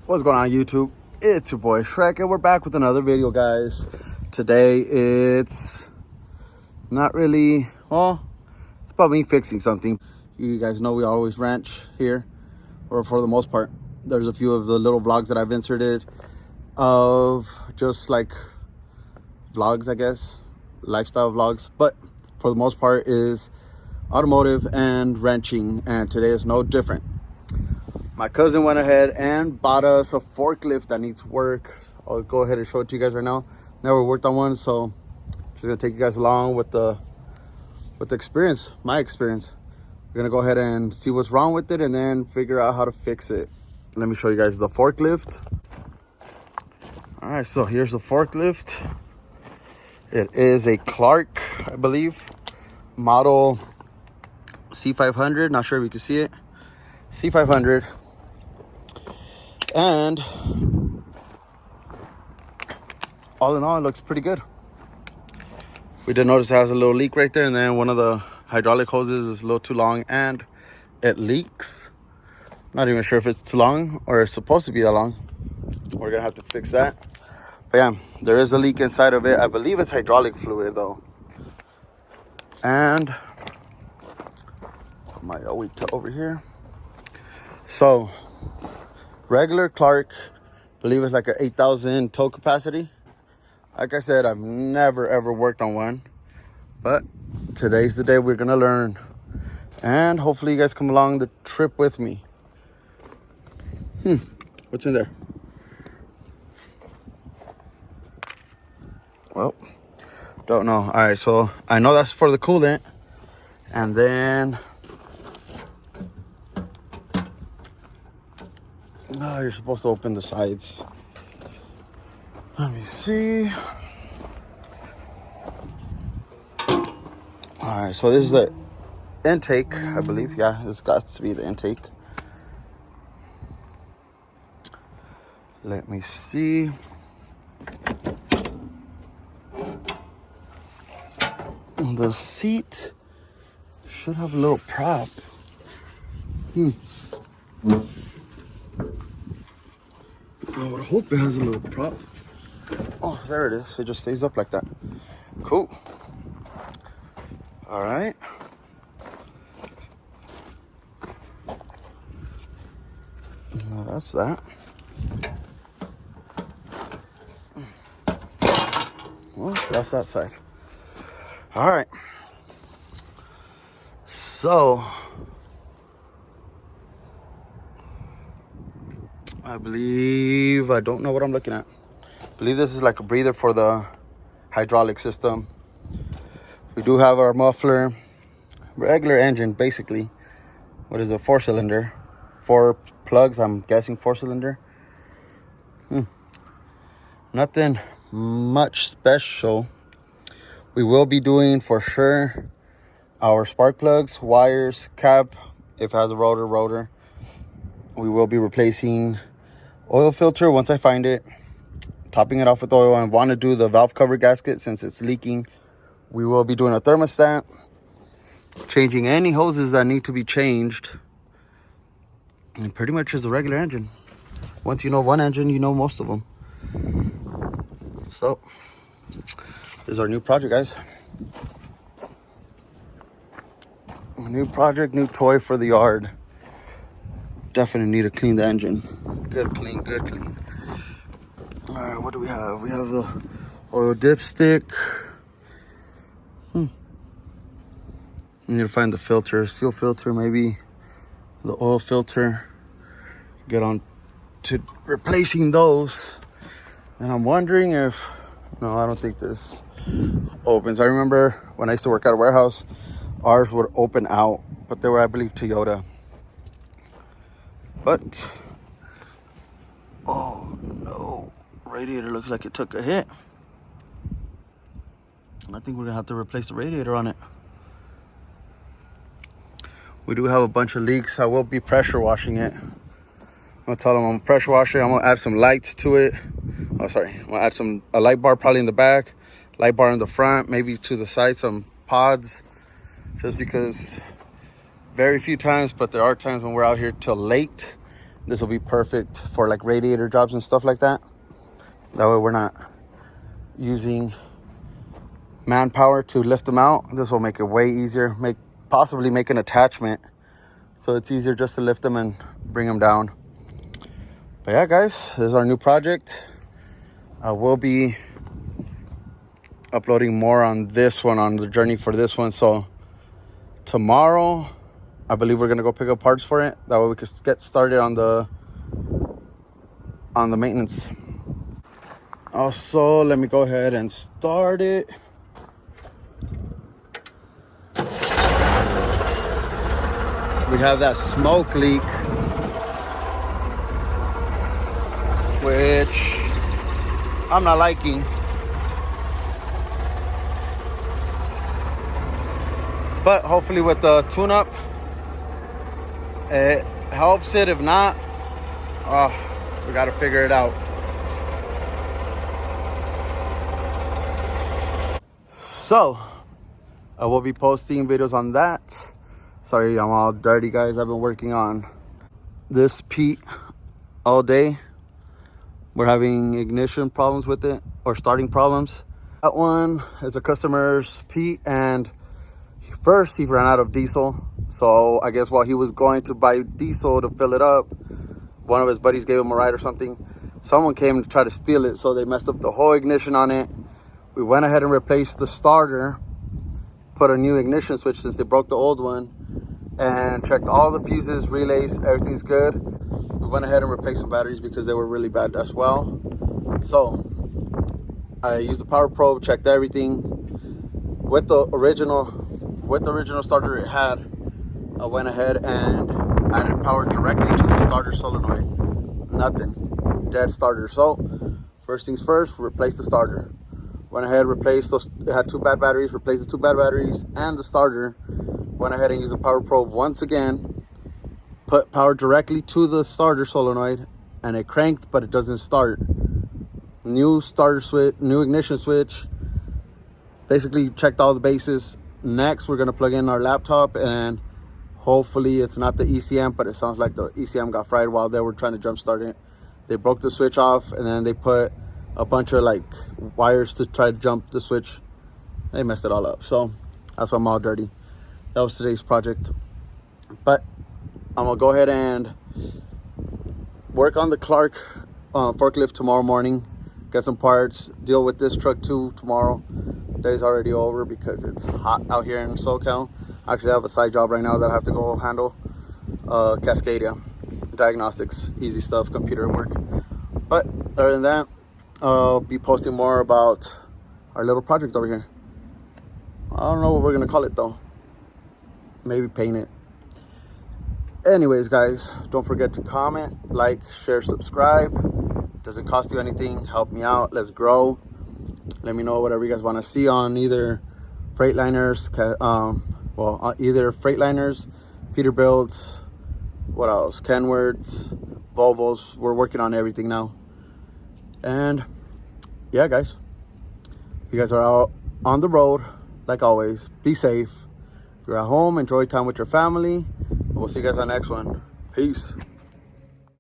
What's going on, YouTube? It's your boy Shrek, and we're back with another video, guys. Today it's not really, well, it's about me fixing something. You guys know we always ranch here, or for the most part. There's a few of the little vlogs that I've inserted of just like vlogs, I guess, lifestyle vlogs, but for the most part is automotive and ranching, and today is no different. My cousin went ahead and bought us a forklift that needs work. I'll go ahead and show it to you guys right now. Never worked on one, so just gonna take you guys along with the experience, my experience. We're gonna go ahead and see what's wrong with it and then figure out how to fix it. Let me show you guys the forklift. All right, so here's the forklift. It is a Clark, I believe, model C500. Not sure if you can see it. C500. And all in all, it looks pretty good. We did notice it has a little leak right there, and then one of the hydraulic hoses is a little too long and it leaks. Not even sure if it's too long or it's supposed to be that long. We're gonna have to fix that. But yeah, there is a leak inside of it. I believe it's hydraulic fluid though. And put my OE over here. So regular Clark, believe it's like an 8,000 tow capacity. Like I said, I've never ever worked on one, but today's the day we're gonna learn, and hopefully you guys come along the trip with me. What's in there? Well, don't know. All right, so I know that's for the coolant, and then oh, you're supposed to open the sides. Let me see. All right, so this is the intake, I believe. Yeah, this got to be the intake. Let me see. The seat should have a little prop. I would hope it has a little prop. Oh, there it is. It just stays up like that. Cool. All right. Now that's that. Well, that's that side. All right. So I believe, I don't know what I'm looking at. I believe this is like a breather for the hydraulic system. We do have our muffler, regular engine, basically. What is it? 4-cylinder, 4 plugs. I'm guessing 4-cylinder. Nothing much special. We will be doing for sure our spark plugs, wires, cap. If it has a rotor. We will be replacing oil filter once I find it, topping it off with oil. I want to do the valve cover gasket since it's leaking. We will be doing a thermostat, changing any hoses that need to be changed, and pretty much is a regular engine. Once you know one engine, you know most of them. So this is our new project, guys. New project, new toy for the yard. Definitely need to clean the engine. Good clean. All right, what do we have? We have the oil dipstick. Need to find the filters, fuel filter, maybe the oil filter. Get on to replacing those. And I'm wondering if, no, I don't think this opens. I remember when I used to work at a warehouse, ours would open out, but they were, I believe, Toyota. But, oh no, radiator looks like it took a hit. I think we're gonna have to replace the radiator on it. We do have a bunch of leaks. I will be pressure washing it. I'm gonna tell them I'm gonna pressure wash it. I'm gonna add some lights to it. Oh, sorry. I'm gonna add a light bar probably in the back, light bar in the front, maybe to the side, some pods, just because very few times, but there are times when we're out here till late This will be perfect for like radiator jobs and stuff like that. That way we're not using manpower to lift them out. This will make it way easier. Possibly make an attachment so it's easier just to lift them and bring them down. But yeah, guys, this is our new project. I will be uploading more on this one, on the journey for this one. So tomorrow, I believe we're gonna go pick up parts for it. That way we can get started on the maintenance. Also, let me go ahead and start it. We have that smoke leak, which I'm not liking. But hopefully with the tune-up, it helps it. If not, we got to figure it out. So, I will be posting videos on that. Sorry, I'm all dirty, guys. I've been working on this Pete all day. We're having ignition problems with it, or starting problems. That one is a customer's Pete, and first he ran out of diesel. So I guess while he was going to buy diesel to fill it up, one of his buddies gave him a ride or something. Someone came to try to steal it, so they messed up the whole ignition on it. We went ahead and replaced the starter, put a new ignition switch since they broke the old one, and checked all the fuses, relays, everything's good. We went ahead and replaced some batteries because they were really bad as well. So I used the power probe, checked everything. With the original starter it had, I went ahead and added power directly to the starter solenoid. Nothing, dead starter. So first things first, replace the starter. Went ahead, replaced those. It had 2 bad batteries, replaced the 2 bad batteries and the starter. Went ahead and used the power probe once again, put power directly to the starter solenoid, and it cranked, but it doesn't start. New starter switch, new ignition switch. Basically checked all the bases. Next, we're gonna plug in our laptop, and hopefully it's not the ECM, but it sounds like the ECM got fried while they were trying to jump start it. They broke the switch off, and then they put a bunch of like wires to try to jump the switch. They messed it all up. So that's why I'm all dirty. That was today's project. But I'm gonna go ahead and work on the Clark forklift tomorrow morning. Get some parts, deal with this truck too tomorrow. The day's already over because it's hot out here in SoCal. Actually, I have a side job right now that I have to go handle. Cascadia diagnostics, easy stuff, computer work. But other than that, I'll be posting more about our little project over here. I don't know what we're gonna call it though. Maybe paint it. Anyways, guys, don't forget to comment, like, share, subscribe. Doesn't cost you anything. Help me out. Let's grow. Let me know whatever you guys want to see on either Freightliners, either Freightliners, Peterbilts, what else? Kenworths, Volvos. We're working on everything now. And yeah, guys, you guys are out on the road, like always, be safe. If you're at home, enjoy time with your family. We'll see you guys on the next one. Peace.